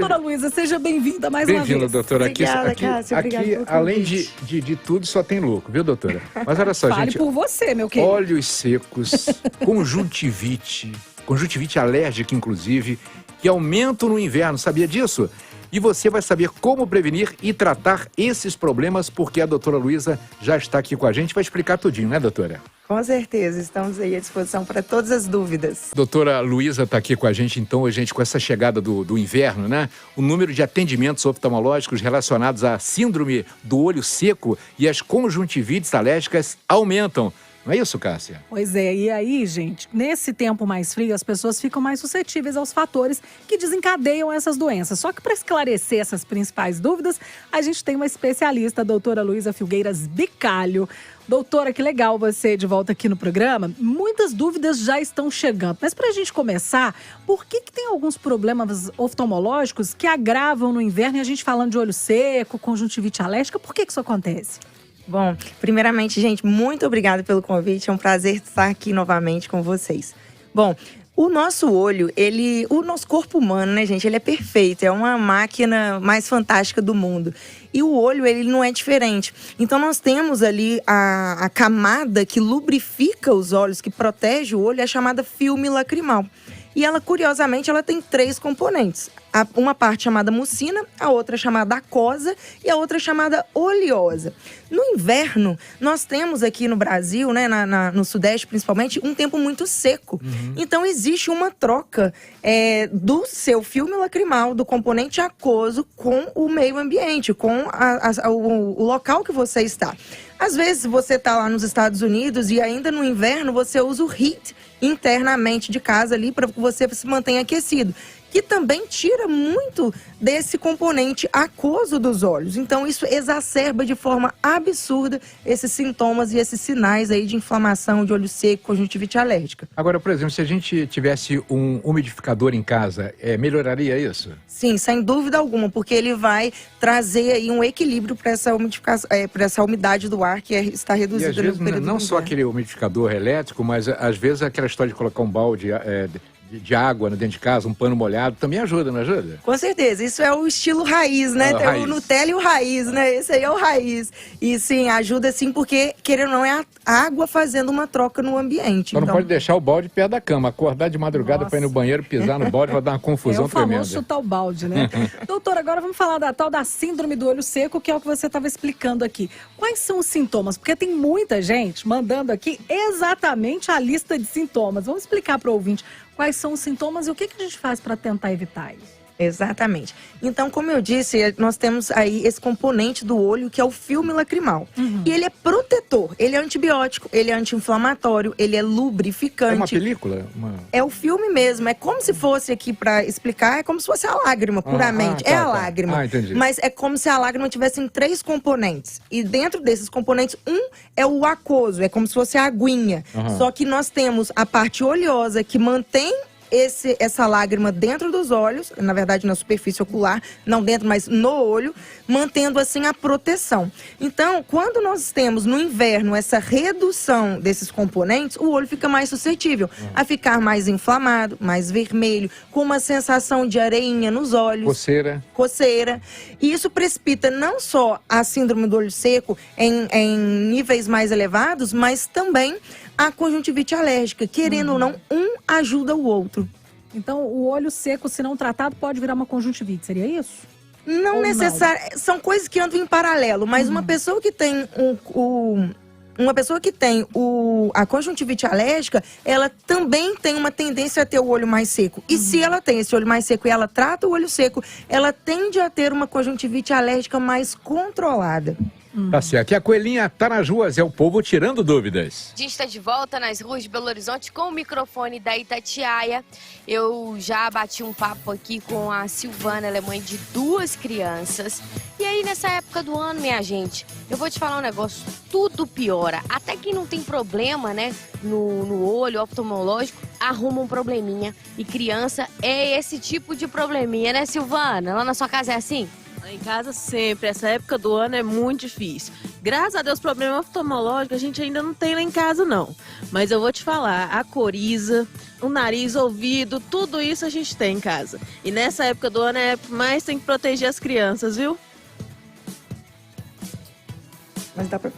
Doutora Luísa, seja bem-vinda mais uma vez. Bem-vinda, doutora. Obrigada, Cássia. Aqui além de tudo, só tem louco, viu, doutora? Mas olha só, Fale gente. por você, meu querido. Óleos secos, conjuntivite alérgica, inclusive, que aumentam no inverno, sabia disso? E você vai saber como prevenir e tratar esses problemas, porque a doutora Luísa já está aqui com a gente, vai explicar tudinho, né, doutora? Com certeza, estamos aí à disposição para todas as dúvidas. Doutora Luísa está aqui com a gente, então, com essa chegada do inverno, né? O número de atendimentos oftalmológicos relacionados à síndrome do olho seco e as conjuntivites alérgicas aumentam. Não é isso, Cássia? Pois é, e aí, gente, nesse tempo mais frio, as pessoas ficam mais suscetíveis aos fatores que desencadeiam essas doenças. Só que para esclarecer essas principais dúvidas, a gente tem uma especialista, a doutora Luísa Filgueiras Bicalho. Doutora, que legal você de volta aqui no programa. Muitas dúvidas já estão chegando. Mas para a gente começar, por que tem alguns problemas oftalmológicos que agravam no inverno e a gente falando de olho seco, conjuntivite alérgica, por que isso acontece? Bom, primeiramente, gente, muito obrigada pelo convite. É um prazer estar aqui novamente com vocês. Bom, o nosso olho, o nosso corpo humano, né, gente, ele é perfeito. É uma máquina mais fantástica do mundo. E o olho, ele não é diferente. Então, nós temos ali a camada que lubrifica os olhos, que protege o olho, é chamada filme lacrimal. E ela, curiosamente, ela tem 3 componentes. Uma parte chamada mucina, a outra chamada aquosa e a outra chamada oleosa. No inverno, nós temos aqui no Brasil, né, no Sudeste principalmente, um tempo muito seco. Então, existe uma troca do seu filme lacrimal, do componente aquoso, com o meio ambiente, com o local que você está. Às vezes, você está lá nos Estados Unidos e ainda no inverno, você usa o heat internamente de casa ali para que você se mantenha aquecido, que também tira muito desse componente aquoso dos olhos. Então, isso exacerba de forma absurda esses sintomas e esses sinais aí de inflamação, de olho seco, conjuntivite alérgica. Agora, por exemplo, se a gente tivesse um umidificador em casa, melhoraria isso? Sim, sem dúvida alguma, porque ele vai trazer aí um equilíbrio para essa umidificação, para essa umidade do ar que está reduzida. E às vezes, não só aquele umidificador elétrico, mas às vezes aquela história de colocar um balde de água dentro de casa, um pano molhado, também ajuda, não ajuda? Com certeza, isso é o estilo raiz, né? Tem o Nutella e o raiz, né? Esse aí é o raiz. E sim, ajuda sim, porque, querendo ou não, é a água fazendo uma troca no ambiente. Só não pode deixar o balde perto da cama, acordar de madrugada para ir no banheiro, pisar no balde, vai dar uma confusão tremenda. É o famoso chutar o balde, né? Doutora, agora vamos falar da tal da síndrome do olho seco, que é o que você estava explicando aqui. Quais são os sintomas? Porque tem muita gente mandando aqui exatamente a lista de sintomas. Vamos explicar para o ouvinte quais são os sintomas e o que a gente faz para tentar evitar isso. Exatamente. Então, como eu disse, nós temos aí esse componente do olho que é o filme lacrimal. E ele é protetor, ele é antibiótico, ele é anti-inflamatório, ele é lubrificante. É uma película? É o filme mesmo, é como se fosse aqui para explicar, é como se fosse a lágrima, puramente. É a lágrima. Entendi. Mas é como se a lágrima tivesse 3 componentes. E dentro desses componentes, é o aquoso, é como se fosse a aguinha. Só que nós temos a parte oleosa que mantém essa lágrima dentro dos olhos, na verdade na superfície ocular, não dentro, mas no olho, mantendo assim a proteção. Então, quando nós temos no inverno essa redução desses componentes, o olho fica mais suscetível a ficar mais inflamado, mais vermelho, com uma sensação de areinha nos olhos. Coceira. E isso precipita não só a síndrome do olho seco em níveis mais elevados, mas também a conjuntivite alérgica. Querendo ou não, ajuda o outro. Então, o olho seco, se não tratado, pode virar uma conjuntivite, seria isso? Não necessariamente. São coisas que andam em paralelo, mas uma pessoa que tem a conjuntivite alérgica, ela também tem uma tendência a ter o olho mais seco. E se ela tem esse olho mais seco e ela trata o olho seco, ela tende a ter uma conjuntivite alérgica mais controlada. Tá certo. E a coelhinha tá nas ruas, é o povo tirando dúvidas. A gente está de volta nas ruas de Belo Horizonte com o microfone da Itatiaia. Eu já bati um papo aqui com a Silvana, ela é mãe de 2 crianças. E aí, nessa época do ano, minha gente, eu vou te falar um negócio, tudo piora. Até quem não tem problema, né, no olho oftalmológico, arruma um probleminha. E criança é esse tipo de probleminha, né, Silvana? Lá na sua casa é assim? Lá em casa sempre, essa época do ano é muito difícil. Graças a Deus, problema oftalmológico a gente ainda não tem lá em casa, não. Mas eu vou te falar, a coriza, o nariz, o ouvido, tudo isso a gente tem em casa. E nessa época do ano é mais tem que proteger as crianças, viu? Mas dá pra...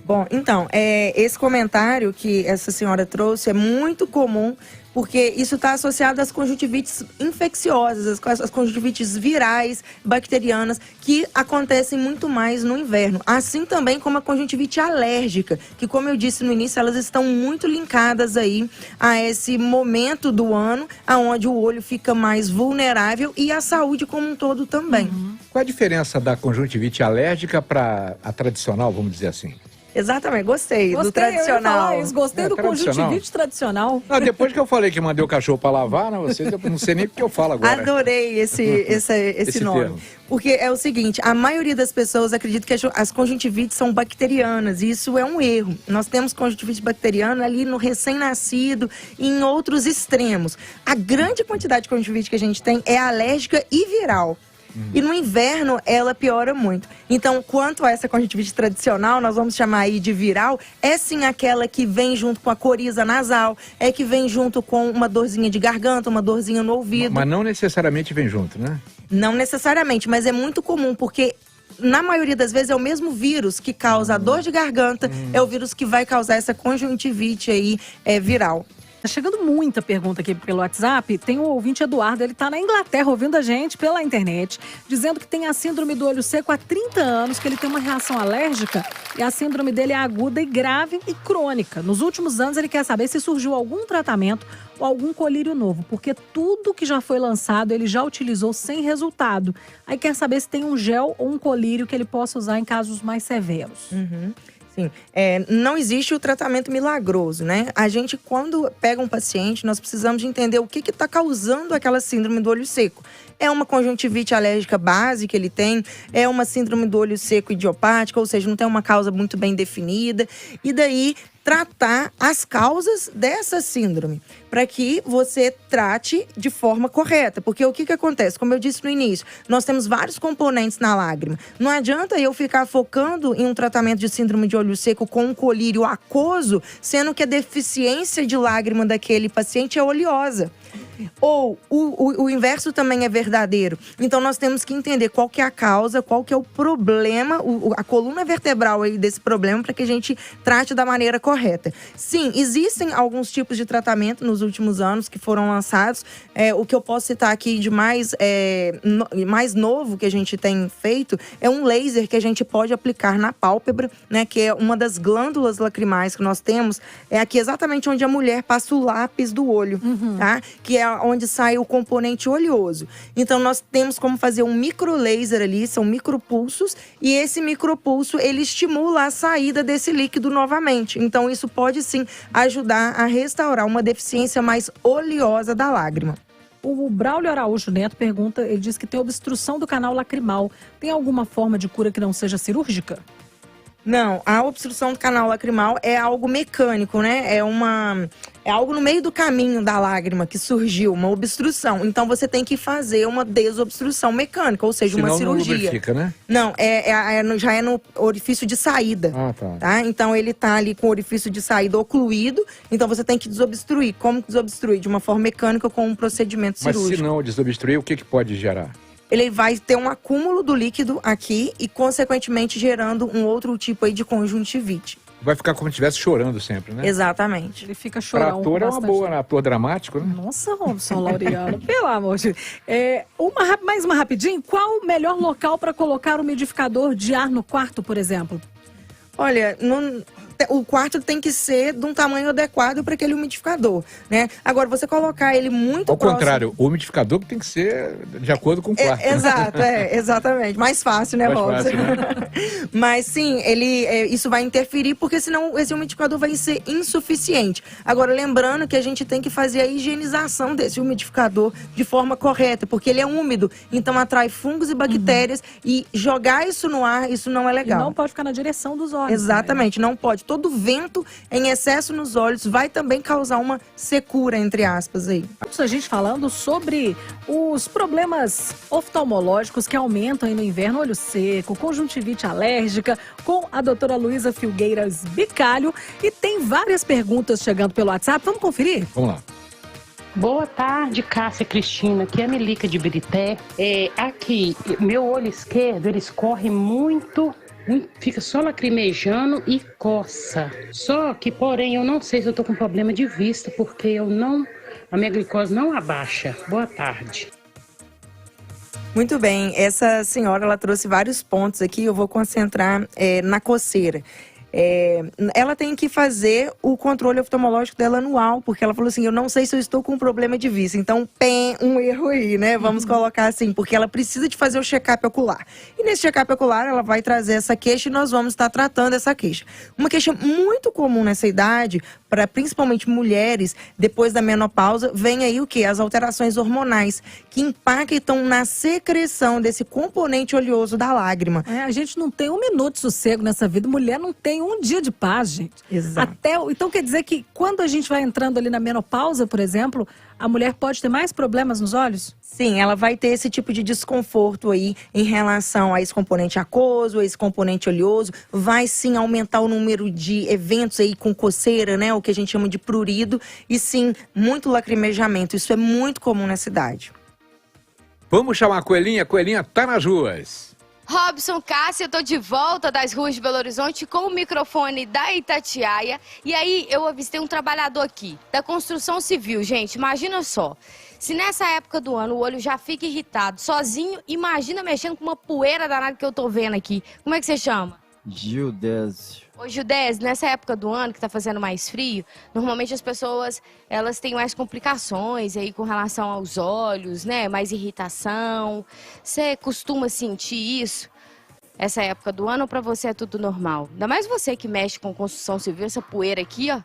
Bom, então, esse comentário que essa senhora trouxe é muito comum, porque isso está associado às conjuntivites infecciosas, às conjuntivites virais, bacterianas, que acontecem muito mais no inverno. Assim também como a conjuntivite alérgica, que, como eu disse no início, elas estão muito linkadas aí a esse momento do ano, onde o olho fica mais vulnerável e a saúde como um todo também. Qual a diferença da conjuntivite alérgica para a tradicional, vamos dizer assim? Exatamente, gostei do tradicional. Gostei do conjuntivite tradicional. Não, depois que eu falei que mandei o cachorro para lavar, não, eu não sei nem porque eu falo agora. Adorei esse nome. Termo. Porque é o seguinte, a maioria das pessoas acredita que as conjuntivites são bacterianas, e isso é um erro. Nós temos conjuntivite bacteriana ali no recém-nascido e em outros extremos. A grande quantidade de conjuntivite que a gente tem é alérgica e viral. E no inverno, ela piora muito. Então, quanto a essa conjuntivite tradicional, nós vamos chamar aí de viral, é sim aquela que vem junto com a coriza nasal, é que vem junto com uma dorzinha de garganta, uma dorzinha no ouvido. Mas não necessariamente vem junto, né? Não necessariamente, mas é muito comum, porque na maioria das vezes é o mesmo vírus que causa a dor de garganta, é o vírus que vai causar essa conjuntivite aí viral. Tá chegando muita pergunta aqui pelo WhatsApp. Tem o ouvinte Eduardo, ele tá na Inglaterra ouvindo a gente pela internet, dizendo que tem a síndrome do olho seco há 30 anos, que ele tem uma reação alérgica e a síndrome dele é aguda e grave e crônica. Nos últimos anos ele quer saber se surgiu algum tratamento ou algum colírio novo, porque tudo que já foi lançado ele já utilizou sem resultado. Aí quer saber se tem um gel ou um colírio que ele possa usar em casos mais severos. Sim, não existe o tratamento milagroso, né? A gente, quando pega um paciente, nós precisamos de entender o que está causando aquela síndrome do olho seco. É uma conjuntivite alérgica base que ele tem, é uma síndrome do olho seco idiopática, ou seja, não tem uma causa muito bem definida. E daí, tratar as causas dessa síndrome, para que você trate de forma correta. Porque o que acontece? Como eu disse no início, nós temos vários componentes na lágrima. Não adianta eu ficar focando em um tratamento de síndrome de olho seco com um colírio aquoso, sendo que a deficiência de lágrima daquele paciente é oleosa. Ou o inverso também é verdadeiro. Então nós temos que entender qual que é a causa, qual que é o problema, a coluna vertebral aí desse problema, para que a gente trate da maneira correta. Sim, existem alguns tipos de tratamento nos últimos anos que foram lançados. O que eu posso citar aqui de mais novo que a gente tem feito é um laser que a gente pode aplicar na pálpebra, né? Que é uma das glândulas lacrimais que nós temos. É aqui exatamente onde a mulher passa o lápis do olho, tá? Que é onde sai o componente oleoso. Então, nós temos como fazer um microlaser ali, são micropulsos, e esse micropulso, ele estimula a saída desse líquido novamente. Então, isso pode sim ajudar a restaurar uma deficiência mais oleosa da lágrima. O Braulio Araújo Neto pergunta, ele diz que tem obstrução do canal lacrimal. Tem alguma forma de cura que não seja cirúrgica? Não, a obstrução do canal lacrimal é algo mecânico, né? É algo no meio do caminho da lágrima que surgiu, uma obstrução. Então você tem que fazer uma desobstrução mecânica, ou seja, uma cirurgia. Não lubrifica, né? Não, já é no orifício de saída. Tá? Então ele tá ali com o orifício de saída ocluído, então você tem que desobstruir. Como desobstruir? De uma forma mecânica com um procedimento cirúrgico. Mas se não desobstruir, o que pode gerar? Ele vai ter um acúmulo do líquido aqui e, consequentemente, gerando um outro tipo aí de conjuntivite. Vai ficar como se estivesse chorando sempre, né? Exatamente. Ele fica chorando. Para ator é uma boa, né? Ator dramático, né? Nossa, Robson Laureano, pelo amor de Deus. Mais uma rapidinho. Qual o melhor local para colocar o umidificador de ar no quarto, por exemplo? Olha, o quarto tem que ser de um tamanho adequado para aquele umidificador, né? Agora, você colocar ele muito Ao contrário, o umidificador tem que ser de acordo com o quarto. Exato, exatamente. Mais fácil, né, Robson? Fácil, né? Mas sim, isso vai interferir, porque senão esse umidificador vai ser insuficiente. Agora, lembrando que a gente tem que fazer a higienização desse umidificador de forma correta, porque ele é úmido, então atrai fungos e bactérias, e jogar isso no ar, isso não é legal. E não pode ficar na direção dos olhos. Exatamente, não pode onde todo vento em excesso nos olhos vai também causar uma secura, entre aspas, aí. A gente falando sobre os problemas oftalmológicos que aumentam aí no inverno, olho seco, conjuntivite alérgica, com a doutora Luísa Filgueiras Bicalho. E tem várias perguntas chegando pelo WhatsApp. Vamos conferir? Vamos lá. Boa tarde, Cássia Cristina, aqui é a Melica de Birité. Aqui, meu olho esquerdo, ele escorre muito, fica só lacrimejando e coça. Só que, porém, eu não sei se eu tô com problema de vista, porque a minha glicose não abaixa. Boa tarde. Muito bem, essa senhora, ela trouxe vários pontos aqui, eu vou concentrar na coceira. Ela tem que fazer o controle oftalmológico dela anual, porque ela falou assim, eu não sei se eu estou com um problema de vista, então um erro aí, né? Vamos colocar assim, porque ela precisa de fazer o check-up ocular. E nesse check-up ocular, ela vai trazer essa queixa e nós vamos estar tratando essa queixa. Uma queixa muito comum nessa idade, para principalmente mulheres, depois da menopausa, vem aí o quê? As alterações hormonais, que impactam na secreção desse componente oleoso da lágrima. A gente não tem um minuto de sossego nessa vida, mulher não tem um dia de paz, gente. Exato. Então quer dizer que quando a gente vai entrando ali na menopausa, por exemplo, a mulher pode ter mais problemas nos olhos? Sim, ela vai ter esse tipo de desconforto aí em relação a esse componente aquoso, a esse componente oleoso. Vai sim aumentar o número de eventos aí com coceira, né? O que a gente chama de prurido. E sim, muito lacrimejamento. Isso é muito comum nessa idade. Vamos chamar a Coelhinha. A Coelhinha tá nas ruas. Robson, Cássia, eu tô de volta das ruas de Belo Horizonte com o microfone da Itatiaia. E aí eu avistei um trabalhador aqui, da construção civil. Gente, imagina só, se nessa época do ano o olho já fica irritado, sozinho, imagina mexendo com uma poeira danada que eu tô vendo aqui. Como é que você chama? Gildésio. Ô, Gildésio, nessa época do ano que tá fazendo mais frio, normalmente as pessoas, elas têm mais complicações aí com relação aos olhos, né? Mais irritação. Você costuma sentir isso essa época do ano ou pra você é tudo normal? Ainda mais você que mexe com construção civil, essa poeira aqui, ó.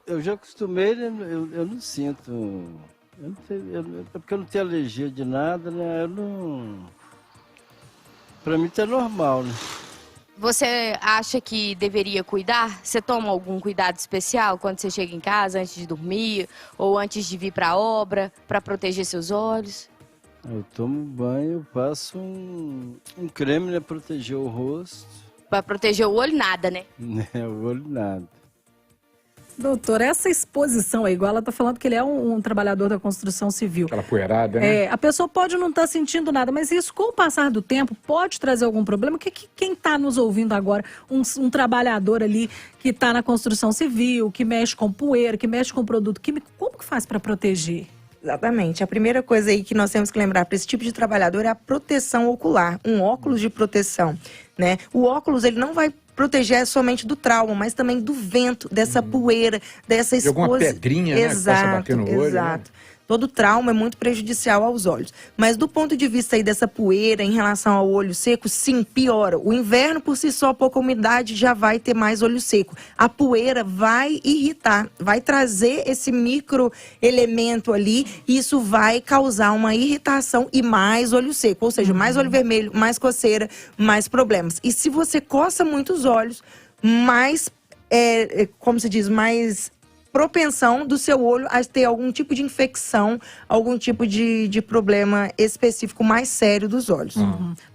Eu já acostumei, né? Eu não sinto. É porque eu não tenho alergia de nada, né? Pra mim tá normal, né? Você acha que deveria cuidar? Você toma algum cuidado especial quando você chega em casa, antes de dormir ou antes de vir pra obra, pra proteger seus olhos? Eu tomo banho, eu passo um creme, né? Proteger o rosto. Pra proteger o olho, nada, né? O olho nada. Doutor, essa exposição aí, igual ela tá falando que ele é um trabalhador da construção civil. Aquela poeirada, né? A pessoa pode não estar sentindo nada, mas isso, com o passar do tempo, pode trazer algum problema? Quem está nos ouvindo agora, um trabalhador ali que está na construção civil, que mexe com poeira, que mexe com produto químico, como que faz para proteger? Exatamente. A primeira coisa aí que nós temos que lembrar para esse tipo de trabalhador é a proteção ocular, um óculos de proteção, né? O óculos, ele não vai proteger somente do trauma, mas também do vento, dessa poeira, dessa exposição. De alguma pedrinha, né, que possa bater no olho. Exato. Né? Todo trauma é muito prejudicial aos olhos. Mas do ponto de vista aí dessa poeira em relação ao olho seco, sim, piora. O inverno, por si só, pouca umidade, já vai ter mais olho seco. A poeira vai irritar, vai trazer esse micro elemento ali, e isso vai causar uma irritação e mais olho seco. Ou seja, mais olho vermelho, mais coceira, mais problemas. E se você coça muito os olhos, mais, como se diz, mais propensão do seu olho a ter algum tipo de infecção, algum tipo de problema específico mais sério dos olhos.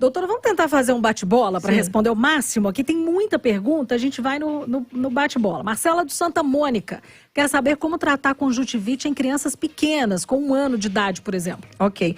Doutora, vamos tentar fazer um bate-bola para responder o máximo? Aqui tem muita pergunta, a gente vai no bate-bola. Marcela do Santa Mônica quer saber como tratar conjuntivite em crianças pequenas, com 1 ano de idade, por exemplo. Ok.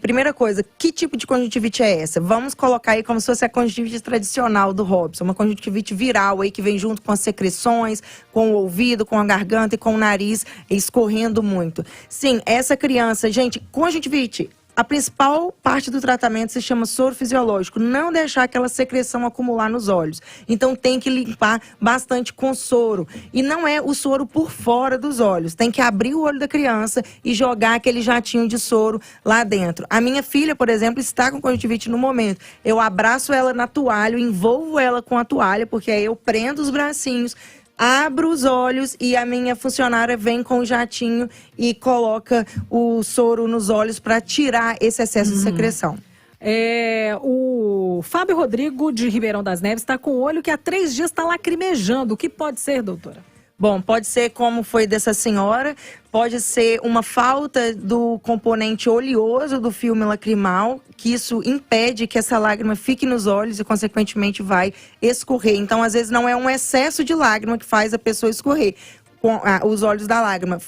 Primeira coisa, que tipo de conjuntivite é essa? Vamos colocar aí como se fosse a conjuntivite tradicional do Robson, uma conjuntivite viral aí que vem junto com as secreções, com o ouvido, com a garganta e com o nariz escorrendo muito. Sim, essa criança, gente, conjuntivite, a principal parte do tratamento se chama soro fisiológico. Não deixar aquela secreção acumular nos olhos. Então tem que limpar bastante com soro. E não é o soro por fora dos olhos. Tem que abrir o olho da criança e jogar aquele jatinho de soro lá dentro. A minha filha, por exemplo, está com conjuntivite no momento. Eu abraço ela na toalha, envolvo ela com a toalha, porque aí eu prendo os bracinhos, abro os olhos e a minha funcionária vem com o jatinho e coloca o soro nos olhos para tirar esse excesso de secreção. O Fábio Rodrigo, de Ribeirão das Neves, está com o olho que há 3 dias está lacrimejando. O que pode ser, doutora? Bom, pode ser como foi dessa senhora, pode ser uma falta do componente oleoso do filme lacrimal, que isso impede que essa lágrima fique nos olhos e, consequentemente, vai escorrer. Então, às vezes, não é um excesso de lágrima que faz a pessoa escorrer. Com os olhos da lágrima,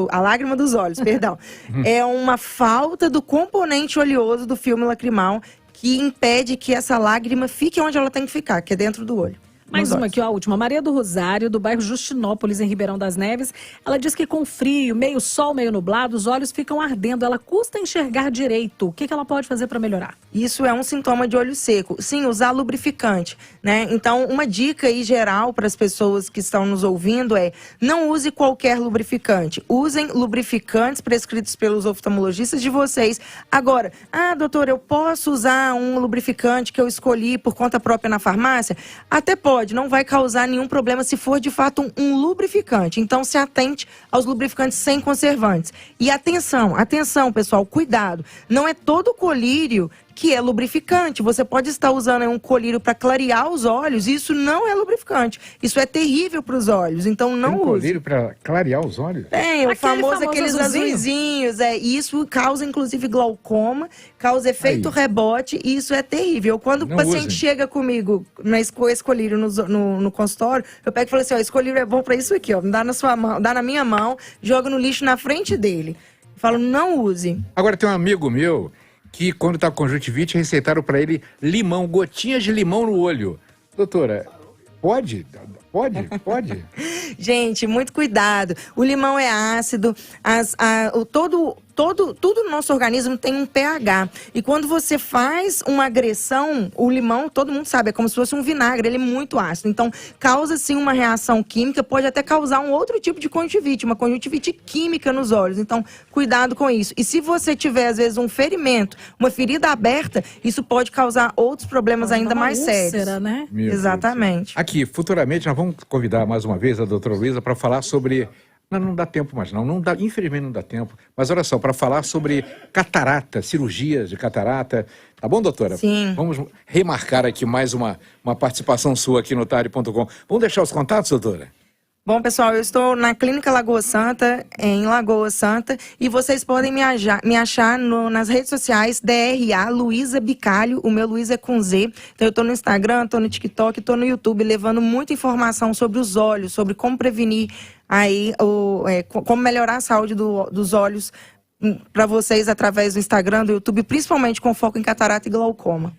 a lágrima dos olhos, perdão. É uma falta do componente oleoso do filme lacrimal que impede que essa lágrima fique onde ela tem que ficar, que é dentro do olho. Mais uma aqui, ó, a última. Maria do Rosário, do bairro Justinópolis, em Ribeirão das Neves. Ela diz que com frio, meio sol, meio nublado, os olhos ficam ardendo. Ela custa enxergar direito. O que ela pode fazer para melhorar? Isso é um sintoma de olho seco. Sim, usar lubrificante, né? Então, uma dica aí geral para as pessoas que estão nos ouvindo é: não use qualquer lubrificante. Usem lubrificantes prescritos pelos oftalmologistas de vocês. Agora, doutora, eu posso usar um lubrificante que eu escolhi por conta própria na farmácia? Até pode. Não vai causar nenhum problema se for de fato um lubrificante. Então, se atente aos lubrificantes sem conservantes. E atenção, pessoal, cuidado. Não é todo colírio que é lubrificante. Você pode estar usando um colírio para clarear os olhos e isso não é lubrificante. Isso é terrível para os olhos, então não use. Tem um colírio para clarear os olhos? Tem, o famoso aqueles azuizinhos. E isso causa, inclusive, glaucoma, causa efeito rebote e isso é terrível. Quando o paciente chega comigo com esse colírio no consultório, eu pego e falo assim, esse colírio é bom para isso aqui, ó. Dá na sua mão, dá na minha mão, joga no lixo na frente dele. Eu falo, não use. Agora tem um amigo meu que quando está com conjuntivite, receitaram para ele limão, gotinhas de limão no olho. Doutora, pode? Pode? Gente, muito cuidado. O limão é ácido, tudo no nosso organismo tem um pH. E quando você faz uma agressão, o limão, todo mundo sabe, é como se fosse um vinagre, ele é muito ácido. Então, causa sim uma reação química, pode até causar um outro tipo de conjuntivite, uma conjuntivite química nos olhos. Então, cuidado com isso. E se você tiver, às vezes, um ferimento, uma ferida aberta, isso pode causar outros problemas ainda mais sérios. Né? Exatamente. Aqui, futuramente, nós vamos convidar mais uma vez a doutora Luísa para falar sobre... Não dá tempo mais não dá, infelizmente não dá tempo. Mas olha só, para falar sobre catarata, cirurgias de catarata. Tá bom, doutora? Sim. Vamos remarcar aqui mais uma participação sua aqui no Tare.com. Vamos deixar os contatos, doutora? Bom, pessoal, eu estou na Clínica Lagoa Santa, em Lagoa Santa, e vocês podem me achar nas redes sociais, DRA Luísa Bicalho, o meu Luísa é com Z. Então eu estou no Instagram, estou no TikTok, estou no YouTube, levando muita informação sobre os olhos, sobre como prevenir aí, como melhorar a saúde dos olhos para vocês através do Instagram, do YouTube, principalmente com foco em catarata e glaucoma.